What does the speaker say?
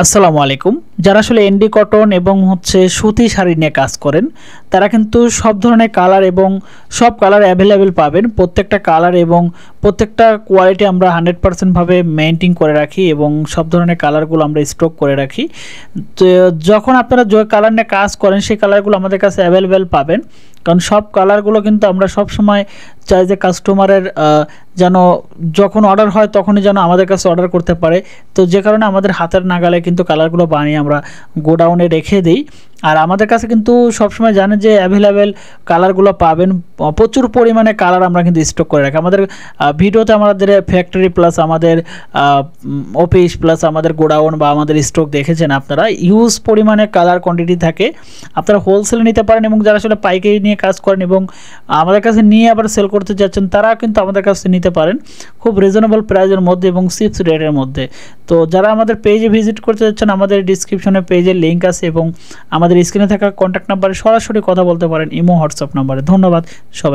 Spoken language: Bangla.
আসসালামু আলাইকুম। যারা আসলে এন্ডি কটন এবং সুতি শাড়ি নিয়ে কাজ করেন, তারা কিন্তু সব ধরনের কালার এবং সব কালার অ্যাভেলেবেল পাবেন। প্রত্যেকটা কালার এবং প্রত্যেকটা কোয়ালিটি আমরা 100% ভাবে মেইনটেইন করে রাখি এবং সব ধরনের কালারগুলো আমরা স্টক করে রাখি। তো যখন আপনারা যে কালার নিয়ে কাজ করেন সেই কালারগুলো আমাদের কাছে অ্যাভেলেবেল পাবেন, কারণ সব কালারগুলো কিন্তু আমরা সব সময় চাই যে কাস্টমারের যেন যখন অর্ডার হয় তখনই যেন আমাদের কাছে অর্ডার করতে পারে। তো যে কারণে আমাদের হাতের নাগালে কিন্তু কালারগুলো বানিয়ে আমরা গোডাউনে রেখে দিই। আর আমাদের কাছে কিন্তু সবসময় জানেন যে অ্যাভেলেবেল কালারগুলো পাবেন, প্রচুর পরিমাণে কালার আমরা কিন্তু স্টক করে রাখি। আমাদের ভিডিওতে আমাদের ফ্যাক্টরি প্লাস আমাদের অফিস প্লাস আমাদের গোডাউন বা আমাদের স্টক দেখেছেন আপনারা, হিউজ পরিমাণে কালার কোয়ান্টিটি থাকে। আপনারা হোলসেলে নিতে পারেন এবং যারা আসলে পাইকারি নিয়ে কাজ করেন এবং আমাদের কাছে নিয়ে আবার সেল করতে যাচ্ছেন, তারা কিন্তু আমাদের কাছে নিতে পারেন খুব রিজনেবল প্রাইসের মধ্যে এবং চিপস রেটের মধ্যে। তো যারা আমাদের পেজে ভিজিট করতে যাচ্ছেন, আমাদের ডিসক্রিপশনে পেজের লিঙ্ক আছে এবং আমাদের স্ক্রিনে থাকা কন্ট্যাক্ট নাম্বারে সরাসরি কথা বলতে পারেন, ইমো হোয়াটসঅ্যাপ নাম্বারে। ধন্যবাদ সবাই।